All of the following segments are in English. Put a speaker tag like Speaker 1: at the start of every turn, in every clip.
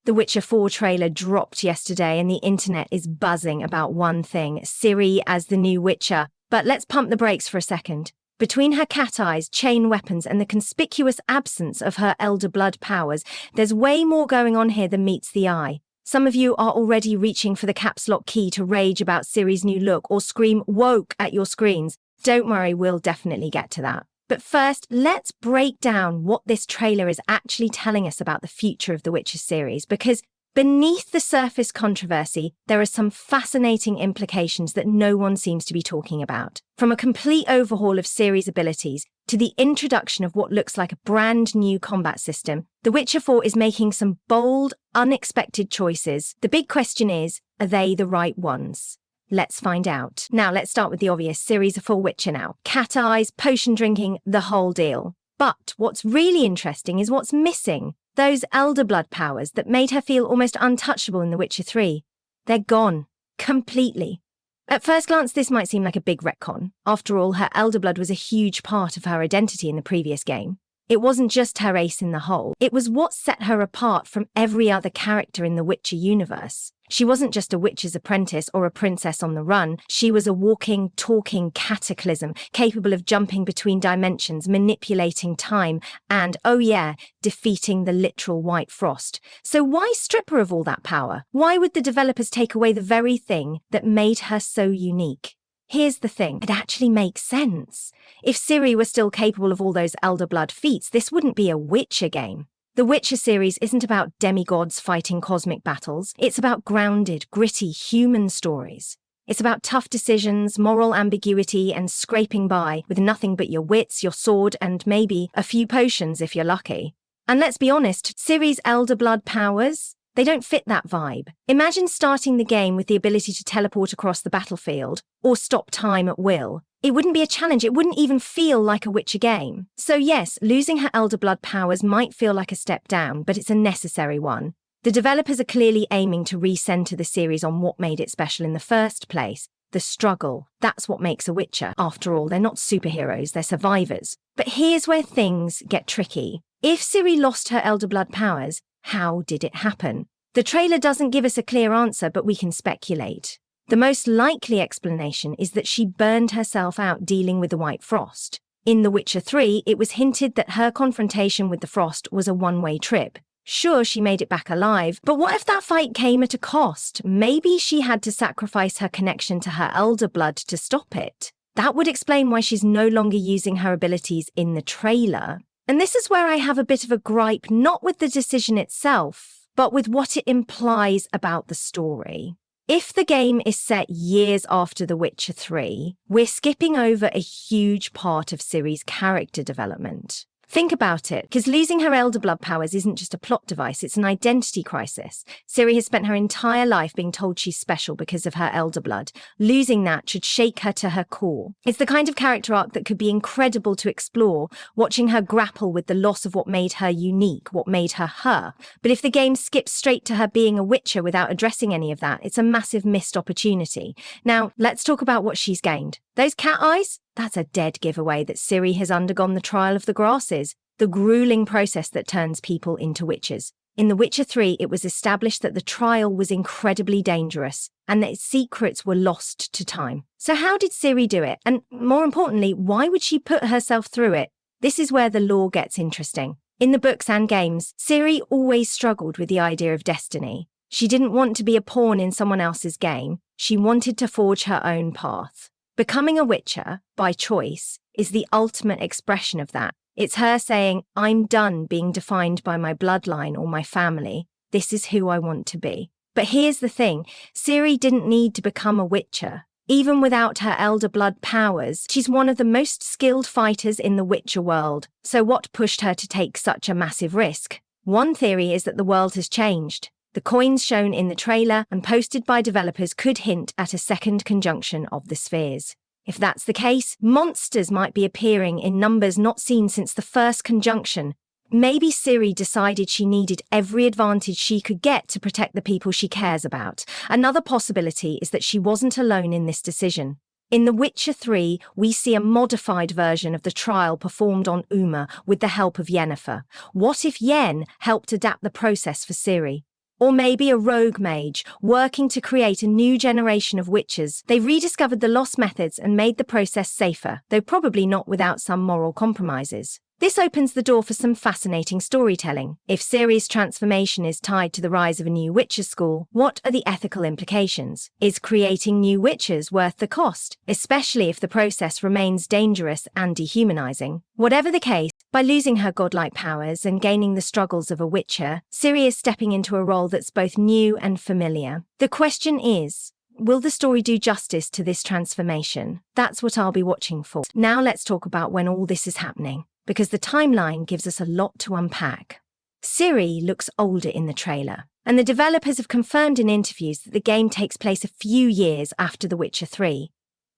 Speaker 1: The Witcher 4 trailer dropped yesterday and the internet is buzzing about one thing: Ciri as the new Witcher. But let's pump the brakes for a second. Between her cat eyes, chain weapons, and the conspicuous absence of her elder blood powers, there's way more going on here than meets the eye. Some of you are already reaching for the caps lock key to rage about Ciri's new look or scream woke at your screens. Don't worry, we'll definitely get to that. But first, let's break down what this trailer is actually telling us about the future of the Witcher series, because beneath the surface controversy, there are some fascinating implications that no one seems to be talking about. From a complete overhaul of Ciri's abilities to the introduction of what looks like a brand new combat system, The Witcher 4 is making some bold, unexpected choices. The big question is, are they the right ones? Let's find out. Now, let's start with the obvious. Ciri's a full Witcher now. Cat eyes, potion drinking, the whole deal. But what's really interesting is what's missing. Those elder blood powers that made her feel almost untouchable in The Witcher 3. They're gone. Completely. At first glance, this might seem like a big retcon. After all, her elder blood was a huge part of her identity in the previous game. It wasn't just her ace in the hole. It was what set her apart from every other character in the Witcher universe. She wasn't just a witch's apprentice or a princess on the run. She was a walking, talking cataclysm, capable of jumping between dimensions, manipulating time, and, oh yeah, defeating the literal White Frost. So why strip her of all that power? Why would the developers take away the very thing that made her so unique? Here's the thing, it actually makes sense. If Ciri were still capable of all those elder blood feats, this wouldn't be a Witcher game. The Witcher series isn't about demigods fighting cosmic battles. It's about grounded, gritty, human stories. It's about tough decisions, moral ambiguity, and scraping by with nothing but your wits, your sword, and maybe a few potions if you're lucky. And let's be honest, Ciri's elder blood powers, they don't fit that vibe. Imagine starting the game with the ability to teleport across the battlefield or stop time at will. It wouldn't be a challenge. It wouldn't even feel like a Witcher game. So yes, losing her elder blood powers might feel like a step down, but it's a necessary one. The developers are clearly aiming to recenter the series on what made it special in the first place. The struggle. That's what makes a Witcher. After all, they're not superheroes, they're survivors. But here's where things get tricky. If Ciri lost her elder blood powers, how did it happen? The trailer doesn't give us a clear answer, but we can speculate. The most likely explanation is that she burned herself out dealing with the White Frost. In The Witcher 3, it was hinted that her confrontation with the Frost was a one-way trip. Sure, she made it back alive, but what if that fight came at a cost? Maybe she had to sacrifice her connection to her elder blood to stop it. That would explain why she's no longer using her abilities in the trailer. And this is where I have a bit of a gripe, not with the decision itself, but with what it implies about the story. If the game is set years after The Witcher 3, we're skipping over a huge part of Ciri's character development. Think about it, because losing her elder blood powers isn't just a plot device, it's an identity crisis. Ciri has spent her entire life being told she's special because of her elder blood. Losing that should shake her to her core. It's the kind of character arc that could be incredible to explore, watching her grapple with the loss of what made her unique, what made her her. But if the game skips straight to her being a Witcher without addressing any of that, it's a massive missed opportunity. Now, let's talk about what she's gained. Those cat eyes? That's a dead giveaway that Ciri has undergone the trial of the grasses, the grueling process that turns people into witches. In The Witcher 3, it was established that the trial was incredibly dangerous and that its secrets were lost to time. So how did Ciri do it? And more importantly, why would she put herself through it? This is where the lore gets interesting. In the books and games, Ciri always struggled with the idea of destiny. She didn't want to be a pawn in someone else's game. She wanted to forge her own path. Becoming a Witcher, by choice, is the ultimate expression of that. It's her saying, I'm done being defined by my bloodline or my family. This is who I want to be. But here's the thing, Ciri didn't need to become a Witcher. Even without her elder blood powers, she's one of the most skilled fighters in the Witcher world. So what pushed her to take such a massive risk? One theory is that the world has changed. The coins shown in the trailer and posted by developers could hint at a second conjunction of the spheres. If that's the case, monsters might be appearing in numbers not seen since the first conjunction. Maybe Ciri decided she needed every advantage she could get to protect the people she cares about. Another possibility is that she wasn't alone in this decision. In The Witcher 3, we see a modified version of the trial performed on Uma with the help of Yennefer. What if Yen helped adapt the process for Ciri? Or maybe a rogue mage, working to create a new generation of witches. They rediscovered the lost methods and made the process safer, though probably not without some moral compromises. This opens the door for some fascinating storytelling. If Ciri's transformation is tied to the rise of a new witches school, what are the ethical implications? Is creating new witches worth the cost, especially if the process remains dangerous and dehumanizing? Whatever the case, by losing her godlike powers and gaining the struggles of a witcher, Ciri is stepping into a role that's both new and familiar. The question is, will the story do justice to this transformation? That's what I'll be watching for. Now let's talk about when all this is happening, because the timeline gives us a lot to unpack. Ciri looks older in the trailer, and the developers have confirmed in interviews that the game takes place a few years after The Witcher 3.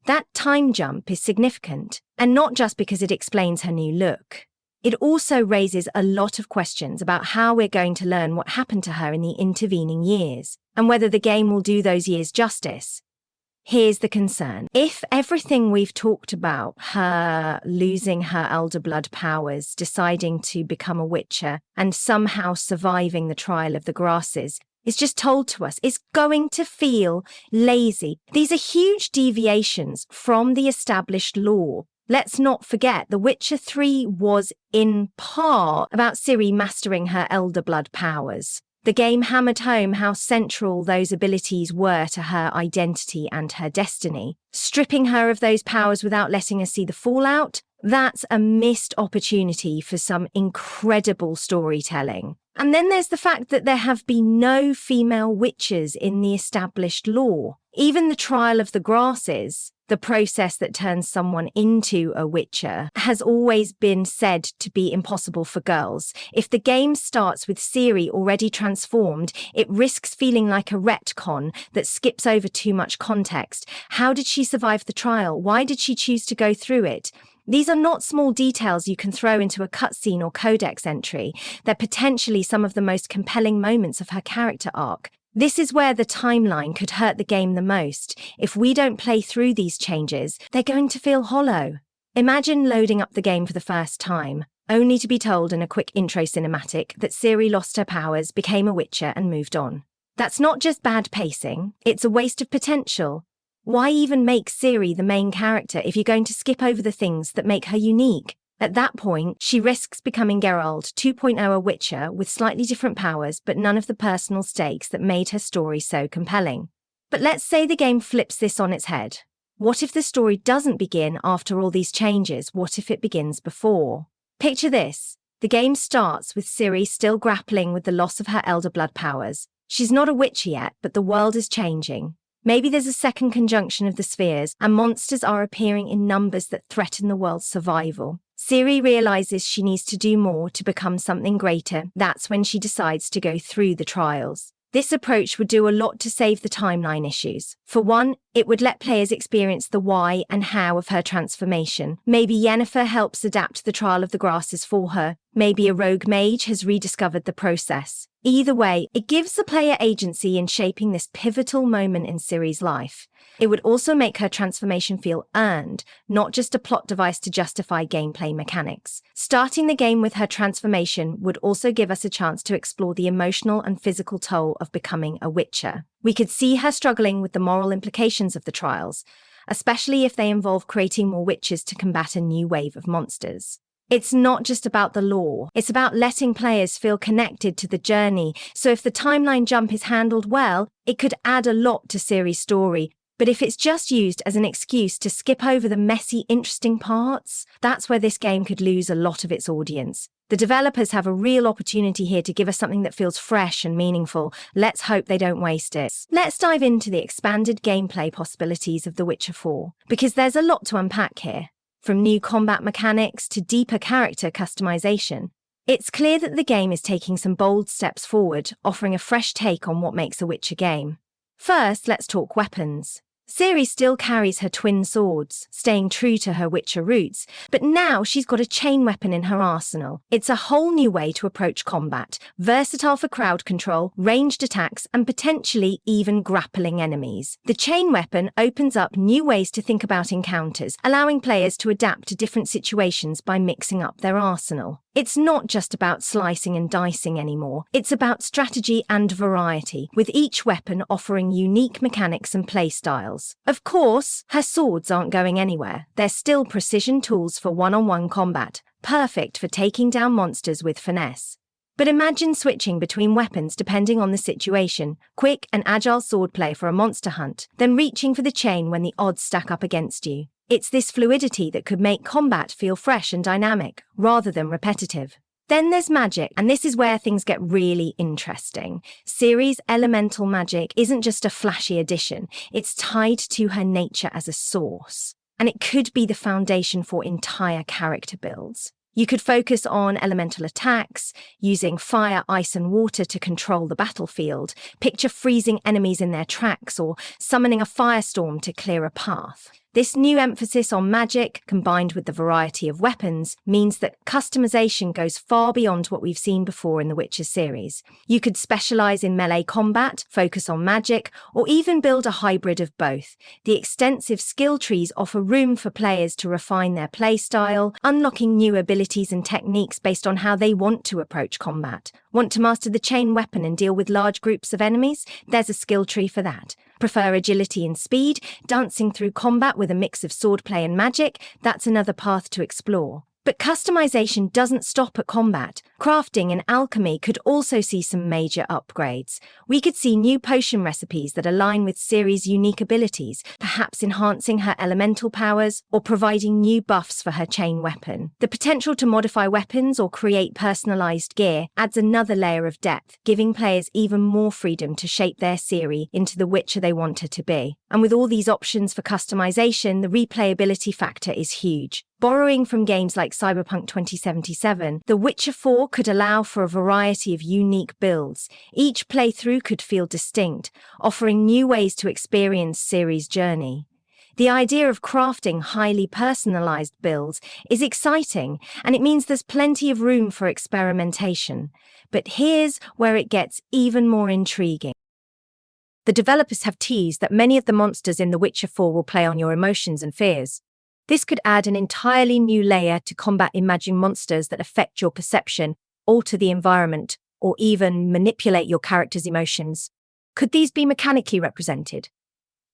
Speaker 1: That time jump is significant, and not just because it explains her new look. It also raises a lot of questions about how we're going to learn what happened to her in the intervening years, and whether the game will do those years justice. Here's the concern. If everything we've talked about, her losing her elder blood powers, deciding to become a witcher, and somehow surviving the trial of the grasses, is just told to us, it's going to feel lazy. These are huge deviations from the established lore. Let's not forget, The Witcher 3 was in part about Ciri mastering her elder blood powers. The game hammered home how central those abilities were to her identity and her destiny. Stripping her of those powers without letting us see the fallout, that's a missed opportunity for some incredible storytelling. And then there's the fact that there have been no female witches in the established lore. Even the trial of the grasses, the process that turns someone into a witcher, has always been said to be impossible for girls. If the game starts with Ciri already transformed, it risks feeling like a retcon that skips over too much context. How did she survive the trial? Why did she choose to go through it? These are not small details you can throw into a cutscene or codex entry. They're potentially some of the most compelling moments of her character arc. This is where the timeline could hurt the game the most. If we don't play through these changes, they're going to feel hollow. Imagine loading up the game for the first time, only to be told in a quick intro cinematic that Ciri lost her powers, became a witcher, and moved on. That's not just bad pacing, it's a waste of potential. Why even make Ciri the main character if you're going to skip over the things that make her unique? At that point, she risks becoming Geralt 2.0, a witcher with slightly different powers but none of the personal stakes that made her story so compelling. But let's say the game flips this on its head. What if the story doesn't begin after all these changes? What if it begins before? Picture this. The game starts with Ciri still grappling with the loss of her elder blood powers. She's not a witcher yet, but the world is changing. Maybe there's a second conjunction of the spheres, and monsters are appearing in numbers that threaten the world's survival. Ciri realizes she needs to do more to become something greater. That's when she decides to go through the trials. This approach would do a lot to save the timeline issues. For one, it would let players experience the why and how of her transformation. Maybe Yennefer helps adapt the trial of the grasses for her. Maybe a rogue mage has rediscovered the process. Either way, it gives the player agency in shaping this pivotal moment in Ciri's life. It would also make her transformation feel earned, not just a plot device to justify gameplay mechanics. Starting the game with her transformation would also give us a chance to explore the emotional and physical toll of becoming a witcher. We could see her struggling with the moral implications of the trials, especially if they involve creating more witches to combat a new wave of monsters. It's not just about the lore, it's about letting players feel connected to the journey. So if the timeline jump is handled well, it could add a lot to Ciri's story. But if it's just used as an excuse to skip over the messy, interesting parts, that's where this game could lose a lot of its audience. The developers have a real opportunity here to give us something that feels fresh and meaningful. Let's hope they don't waste it. Let's dive into the expanded gameplay possibilities of The Witcher 4, because there's a lot to unpack here. From new combat mechanics to deeper character customization, it's clear that the game is taking some bold steps forward, offering a fresh take on what makes a Witcher game. First, let's talk weapons. Ciri still carries her twin swords, staying true to her Witcher roots, but now she's got a chain weapon in her arsenal. It's a whole new way to approach combat, versatile for crowd control, ranged attacks, and potentially even grappling enemies. The chain weapon opens up new ways to think about encounters, allowing players to adapt to different situations by mixing up their arsenal. It's not just about slicing and dicing anymore, it's about strategy and variety, with each weapon offering unique mechanics and playstyles. Of course, her swords aren't going anywhere. They're still precision tools for one-on-one combat, perfect for taking down monsters with finesse. But imagine switching between weapons depending on the situation, quick and agile swordplay for a monster hunt, then reaching for the chain when the odds stack up against you. It's this fluidity that could make combat feel fresh and dynamic, rather than repetitive. Then there's magic, and this is where things get really interesting. Ciri's elemental magic isn't just a flashy addition, it's tied to her nature as a source. And it could be the foundation for entire character builds. You could focus on elemental attacks, using fire, ice, and water to control the battlefield, picture freezing enemies in their tracks, or summoning a firestorm to clear a path. This new emphasis on magic, combined with the variety of weapons, means that customization goes far beyond what we've seen before in the Witcher series. You could specialize in melee combat, focus on magic, or even build a hybrid of both. The extensive skill trees offer room for players to refine their playstyle, unlocking new abilities and techniques based on how they want to approach combat. Want to master the chain weapon and deal with large groups of enemies? There's a skill tree for that. Prefer agility and speed, dancing through combat with a mix of swordplay and magic? That's another path to explore. But customization doesn't stop at combat. Crafting and alchemy could also see some major upgrades. We could see new potion recipes that align with Ciri's unique abilities, perhaps enhancing her elemental powers or providing new buffs for her chain weapon. The potential to modify weapons or create personalized gear adds another layer of depth, giving players even more freedom to shape their Ciri into the Witcher they want her to be. And with all these options for customization, the replayability factor is huge. Borrowing from games like Cyberpunk 2077, The Witcher 4 could allow for a variety of unique builds. Each playthrough could feel distinct, offering new ways to experience Ciri's journey. The idea of crafting highly personalized builds is exciting, and it means there's plenty of room for experimentation. But here's where it gets even more intriguing. The developers have teased that many of the monsters in The Witcher 4 will play on your emotions and fears. This could add an entirely new layer to combat imagined monsters that affect your perception, alter the environment, or even manipulate your character's emotions. Could these be mechanically represented?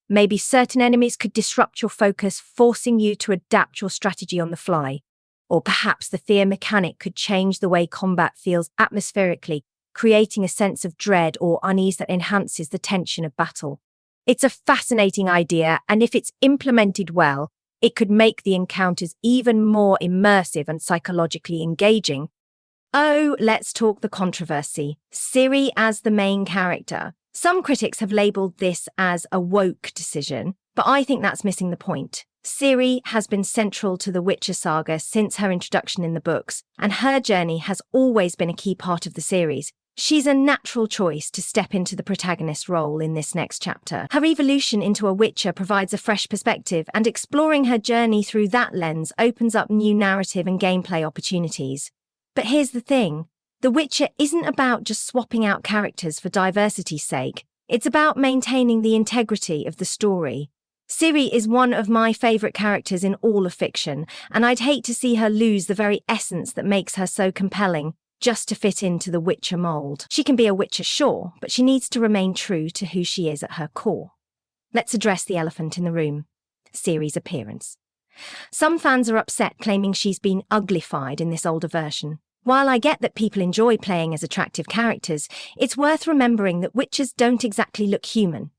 Speaker 1: Maybe certain enemies could disrupt your focus, forcing you to adapt your strategy on the fly. Or perhaps the fear mechanic could change the way combat feels atmospherically, creating a sense of dread or unease that enhances the tension of battle. It's a fascinating idea, and if it's implemented well, it could make the encounters even more immersive and psychologically engaging. Oh, let's talk the controversy. Ciri as the main character. Some critics have labelled this as a woke decision, but I think that's missing the point. Ciri has been central to the Witcher saga since her introduction in the books, and her journey has always been a key part of the series. She's a natural choice to step into the protagonist role in this next chapter. Her evolution into a Witcher provides a fresh perspective, and exploring her journey through that lens opens up new narrative and gameplay opportunities. But here's the thing. The Witcher isn't about just swapping out characters for diversity's sake. It's about maintaining the integrity of the story. Ciri is one of my favourite characters in all of fiction, and I'd hate to see her lose the very essence that makes her so compelling, just to fit into the Witcher mould. She can be a Witcher, sure, but she needs to remain true to who she is at her core. Let's address the elephant in the room, Ciri's appearance. Some fans are upset, claiming she's been uglified in this older version. While I get that people enjoy playing as attractive characters, it's worth remembering that Witchers don't exactly look human.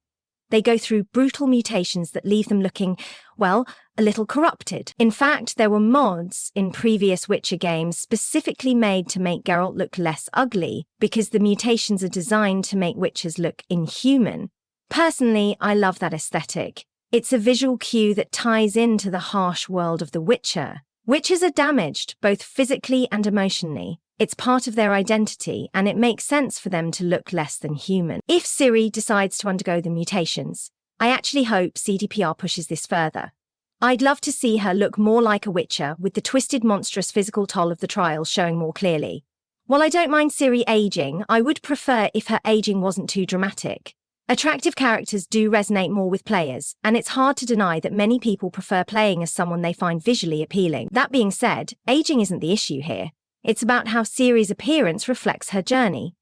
Speaker 1: They go through brutal mutations that leave them looking, well, a little corrupted. In fact, there were mods in previous Witcher games specifically made to make Geralt look less ugly, because the mutations are designed to make Witchers look inhuman. Personally, I love that aesthetic. It's a visual cue that ties into the harsh world of The Witcher. Witchers are damaged, both physically and emotionally. It's part of their identity, and it makes sense for them to look less than human. If Ciri decides to undergo the mutations, I actually hope CDPR pushes this further. I'd love to see her look more like a Witcher, with the twisted, monstrous physical toll of the trials showing more clearly. While I don't mind Ciri aging, I would prefer if her aging wasn't too dramatic. Attractive characters do resonate more with players, and it's hard to deny that many people prefer playing as someone they find visually appealing. That being said, aging isn't the issue here. It's about how Ciri's appearance reflects her journey.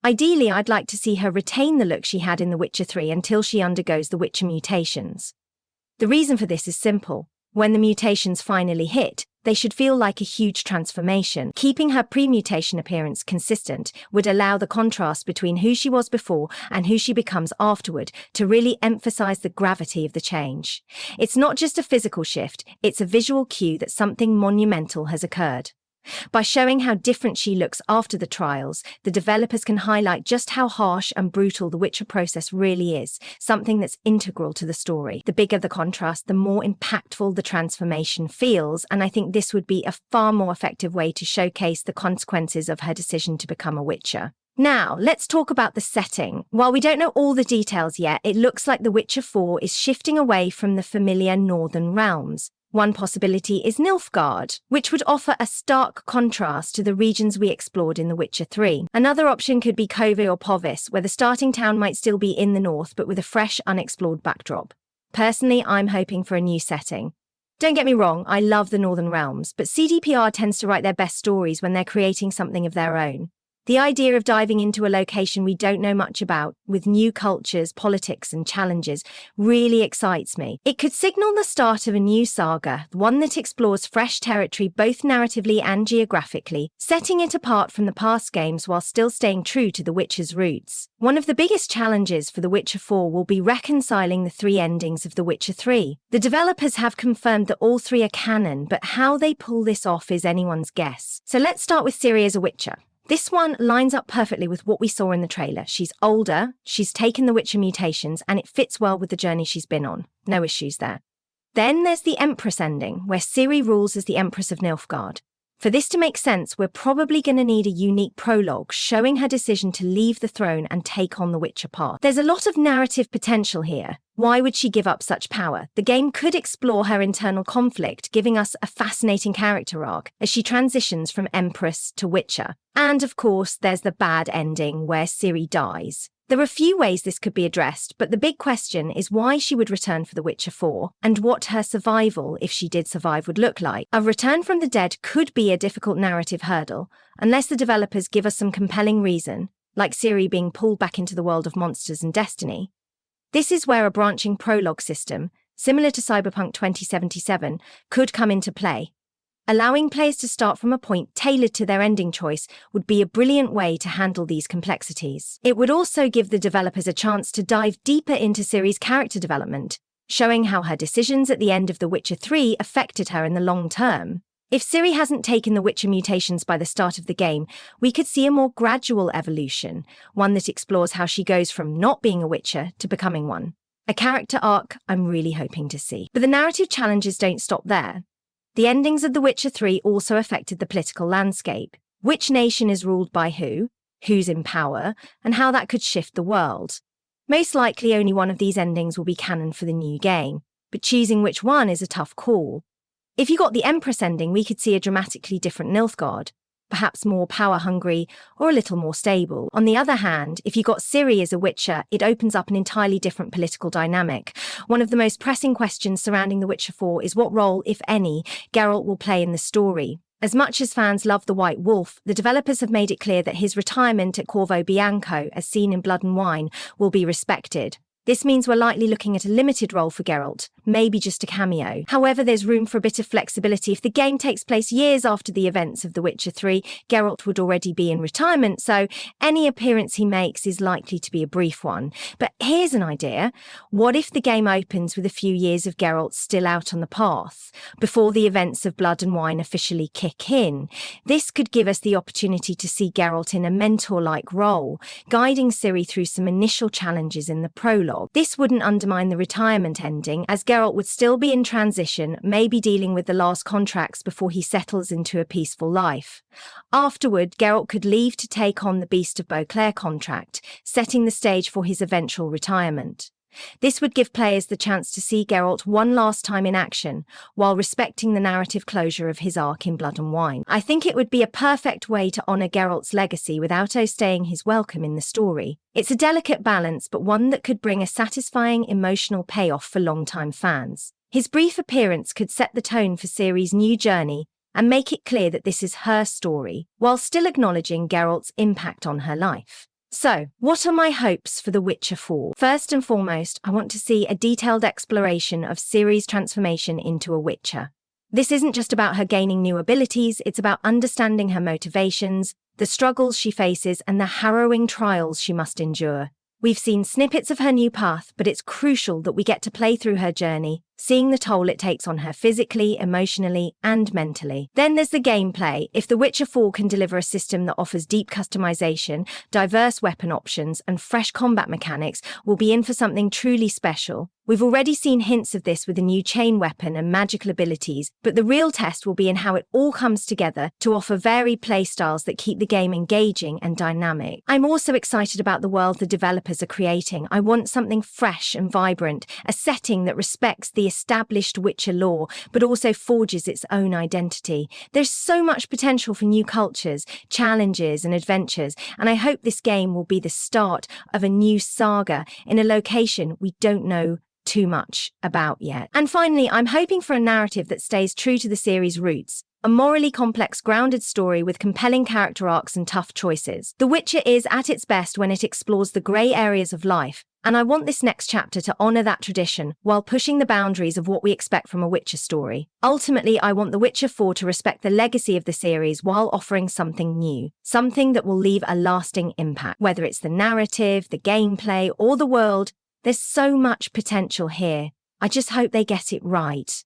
Speaker 1: Ideally, I'd like to see her retain the look she had in The Witcher 3 until she undergoes the Witcher mutations. The reason for this is simple. When the mutations finally hit, they should feel like a huge transformation. Keeping her pre-mutation appearance consistent would allow the contrast between who she was before and who she becomes afterward to really emphasize the gravity of the change. It's not just a physical shift, it's a visual cue that something monumental has occurred. By showing how different she looks after the trials, the developers can highlight just how harsh and brutal the Witcher process really is, something that's integral to the story. The bigger the contrast, the more impactful the transformation feels, and I think this would be a far more effective way to showcase the consequences of her decision to become a Witcher. Now, let's talk about the setting. While we don't know all the details yet, it looks like The Witcher 4 is shifting away from the familiar northern realms. One possibility is Nilfgaard, which would offer a stark contrast to the regions we explored in The Witcher 3. Another option could be Covey or Povis, where the starting town might still be in the north but with a fresh, unexplored backdrop. Personally, I'm hoping for a new setting. Don't get me wrong, I love the Northern Realms, but CDPR tends to write their best stories when they're creating something of their own. The idea of diving into a location we don't know much about, with new cultures, politics, and challenges, really excites me. It could signal the start of a new saga, one that explores fresh territory both narratively and geographically, setting it apart from the past games while still staying true to The Witcher's roots. One of the biggest challenges for The Witcher 4 will be reconciling the three endings of The Witcher 3. The developers have confirmed that all three are canon, but how they pull this off is anyone's guess. So let's start with Ciri as a Witcher. This one lines up perfectly with what we saw in the trailer. She's older, she's taken the Witcher mutations, and it fits well with the journey she's been on. No issues there. Then there's the Empress ending, where Ciri rules as the Empress of Nilfgaard. For this to make sense, we're probably going to need a unique prologue showing her decision to leave the throne and take on the Witcher path. There's a lot of narrative potential here. Why would she give up such power? The game could explore her internal conflict, giving us a fascinating character arc as she transitions from Empress to Witcher. And of course, there's the bad ending where Ciri dies. There are a few ways this could be addressed, but the big question is why she would return for The Witcher 4 and what her survival, if she did survive, would look like. A return from the dead could be a difficult narrative hurdle, unless the developers give us some compelling reason, like Ciri being pulled back into the world of monsters and destiny. This is where a branching prologue system, similar to Cyberpunk 2077, could come into play. Allowing players to start from a point tailored to their ending choice would be a brilliant way to handle these complexities. It would also give the developers a chance to dive deeper into Ciri's character development, showing how her decisions at the end of The Witcher 3 affected her in the long term. If Ciri hasn't taken the Witcher mutations by the start of the game, we could see a more gradual evolution, one that explores how she goes from not being a Witcher to becoming one. A character arc I'm really hoping to see. But the narrative challenges don't stop there. The endings of The Witcher 3 also affected the political landscape. Which nation is ruled by who, who's in power, and how that could shift the world. Most likely only one of these endings will be canon for the new game, but choosing which one is a tough call. If you got the Empress ending, we could see a dramatically different Nilfgaard, perhaps more power-hungry or a little more stable. On the other hand, if you got Ciri as a Witcher, it opens up an entirely different political dynamic. One of the most pressing questions surrounding The Witcher 4 is what role, if any, Geralt will play in the story. As much as fans love the White Wolf, the developers have made it clear that his retirement at Corvo Bianco, as seen in Blood and Wine, will be respected. This means we're likely looking at a limited role for Geralt, maybe just a cameo. However, there's room for a bit of flexibility. If the game takes place years after the events of The Witcher 3, Geralt would already be in retirement, so any appearance he makes is likely to be a brief one. But here's an idea. What if the game opens with a few years of Geralt still out on the path, before the events of Blood and Wine officially kick in? This could give us the opportunity to see Geralt in a mentor-like role, guiding Ciri through some initial challenges in the prologue. This wouldn't undermine the retirement ending, as Geralt would still be in transition, maybe dealing with the last contracts before he settles into a peaceful life. Afterward, Geralt could leave to take on the Beast of Beauclair contract, setting the stage for his eventual retirement. This would give players the chance to see Geralt one last time in action, while respecting the narrative closure of his arc in Blood and Wine. I think it would be a perfect way to honour Geralt's legacy without overstaying his welcome in the story. It's a delicate balance, but one that could bring a satisfying emotional payoff for long-time fans. His brief appearance could set the tone for Ciri's new journey, and make it clear that this is her story, while still acknowledging Geralt's impact on her life. So, what are my hopes for The Witcher 4? First and foremost, I want to see a detailed exploration of Ciri's transformation into a Witcher. This isn't just about her gaining new abilities, it's about understanding her motivations, the struggles she faces, and the harrowing trials she must endure. We've seen snippets of her new path, but it's crucial that we get to play through her journey, seeing the toll it takes on her physically, emotionally, and mentally. Then there's the gameplay. If The Witcher 4 can deliver a system that offers deep customization, diverse weapon options, and fresh combat mechanics, we'll be in for something truly special. We've already seen hints of this with a new chain weapon and magical abilities, but the real test will be in how it all comes together to offer varied playstyles that keep the game engaging and dynamic. I'm also excited about the world the developers are creating. I want something fresh and vibrant, a setting that respects the established Witcher lore, but also forges its own identity. There's so much potential for new cultures, challenges, and adventures, and I hope this game will be the start of a new saga in a location we don't know too much about yet. And finally, I'm hoping for a narrative that stays true to the series' roots. A morally complex, grounded story with compelling character arcs and tough choices. The Witcher is at its best when it explores the grey areas of life, and I want this next chapter to honour that tradition while pushing the boundaries of what we expect from a Witcher story. Ultimately, I want The Witcher 4 to respect the legacy of the series while offering something new, something that will leave a lasting impact. Whether it's the narrative, the gameplay, or the world, there's so much potential here. I just hope they get it right.